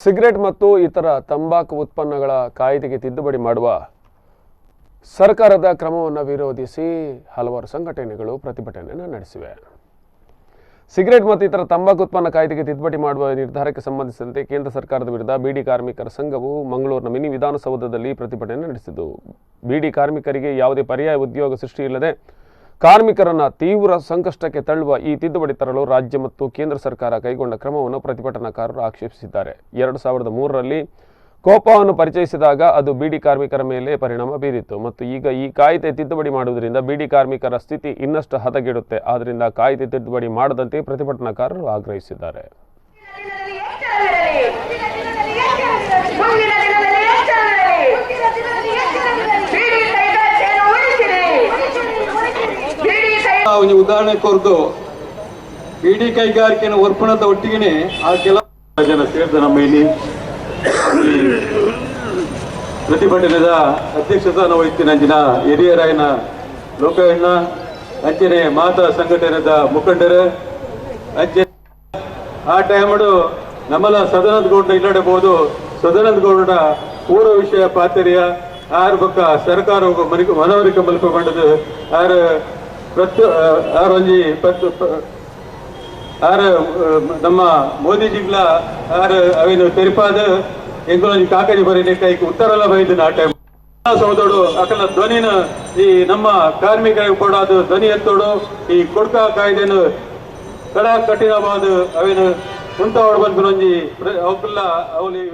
Cigarette ಮತ್ತು ಇತರ ತಂಬಾಕು ಉತ್ಪನ್ನಗಳ ಕಾಯ್ದೆಗೆ ತಿದ್ದುಪಡಿ ಮಾಡುವ ಸರ್ಕಾರದ ಕ್ರಮವನ್ನು ವಿರೋಧಿಸಿ ಹಲವಾರು ಸಂಘಟನೆಗಳು ಪ್ರತಿಭಟನೆಯನ್ನು ನಡೆಸಿವೆ. ಸಿಗರೇಟ್ ಮತ್ತು ಇತರ ತಂಬಾಕು ಉತ್ಪನ್ನ ಕಾಯ್ದೆಗೆ ತಿದ್ದುಪಡಿ ಮಾಡುವ ನಿರ್ಧಾರಕ್ಕೆ ಸಂಬಂಧಿಸಿದಂತೆ ಕೇಂದ್ರ ಸರ್ಕಾರದ ವಿರುದ್ಧ ಬೀಡಿ ಕಾರ್ಮಿಕರ ಸಂಘವು ಮಂಗಳೂರಿನ ಮಿನಿ ವಿಧಾನಸೌಧದಲ್ಲಿ ಪ್ರತಿಭಟನೆ ನಡೆಸಿತು. ಬೀಡಿ ಕಾರ್ಮಿಕರಿಗೆ ಯಾವುದೇ ಪರ್ಯಾಯ ಉದ್ಯೋಗ ಸೃಷ್ಟಿ ಇಲ್ಲದೆ ಕಾರ್ಮಿಕರನ್ನು ತೀವ್ರ ಸಂಕಷ್ಟಕ್ಕೆ ತಳ್ಳುವ ಈ ತಿದ್ದುಪಡಿ ತರಲು ರಾಜ್ಯ ಮತ್ತು ಕೇಂದ್ರ ಸರ್ಕಾರ ಕೈಗೊಂಡ ಕ್ರಮವನ್ನು ಪ್ರತಿಭಟನಾಕಾರರು ಆಕ್ಷೇಪಿಸಿದ್ದಾರೆ. 2003ರಲ್ಲಿ ಕೋಪಾವನ್ನು ಪರಿಚಯಿಸಿದಾಗ ಅದು ಬೀಡಿ ಕಾರ್ಮಿಕರ ಮೇಲೆ ಪರಿಣಾಮ ಬೀರಿತು ಮತ್ತು ಈಗ ಈ ಕಾಯ್ದೆ ತಿದ್ದುಪಡಿ ಮಾಡುವುದರಿಂದ ಬೀಡಿ ಕಾರ್ಮಿಕರ ಸ್ಥಿತಿ ಇನ್ನಷ್ಟು ಹದಗೆಡುತ್ತೆ. ಆದ್ದರಿಂದ ಕಾಯ್ದೆ ತಿದ್ದುಪಡಿ ಮಾಡದಂತೆ ಪ್ರತಿಭಟನಾಕಾರರು ಆಗ್ರಹಿಸಿದ್ದಾರೆ. ಒಂದು ಉದಾಹರಣೆ ಕೊರದು ಬೀಡಿ ಕೈಗಾರಿಕೆಯನ್ನು ಒರ್ಪಣದ ಒಟ್ಟಿಗೆ ಆ ಕೆಲವು ಜನ ಸೇರಿದ ನಮ್ಮ ಇಲ್ಲಿ ಪ್ರತಿಭಟನೆದ ಅಧ್ಯಕ್ಷತಾನ ವಹಿಸಿನ ಹಿರಿಯರಾಯನ ಲೋಕಣ್ಣ ಅಂಚನೆ ಮಾತಾ ಸಂಘಟನೆದ ಮುಖಂಡರು ಅಂಚೆ ಆ ಟೈಮಡು ನಮ್ಮಲ್ಲ ಸದಾನಂದ ಗೌಡ ಇಲ್ಲಡಬಹುದು. ಸದಾನಂದ ಗೌಡ ಪೂರ್ವ ವಿಷಯ ಪಾತ್ರೆಯ ಆರು ಪಕ್ಕ ಸರ್ಕಾರ ಮನವರಿಕೆ ಮಲ್ಕೊಂಡದು ಆರು ನಮ್ಮ ಮೋದಿಜಿಗ್ಲ ಆರು ಅವೇನು ತೆರಿಪಾದ ಎಂಗಳೊಂದು ಕಾಕಜಿ ಬರೀ ಕೈಗೆ ಉತ್ತರಲ್ಲ ಬೈದು ಆ ಟೈಮ್ ಸೌದೋಡು ಅಕಲ ಧ್ವನಿನ ಈ ನಮ್ಮ ಕಾರ್ಮಿಕರಿಗೆ ಕೂಡ ಅದು ಧ್ವನಿ ಎತ್ತೋಡು ಈ ಕೊಡ್ಕ ಕಾಯ್ದೆನು ಕಡ ಕಠಿಣವಾದ ಅವೇನು ಕುಂತ ಹೊಡ್ಬಂದು ಅವಕ್ಕೆಲ್ಲ ಅವಲಿ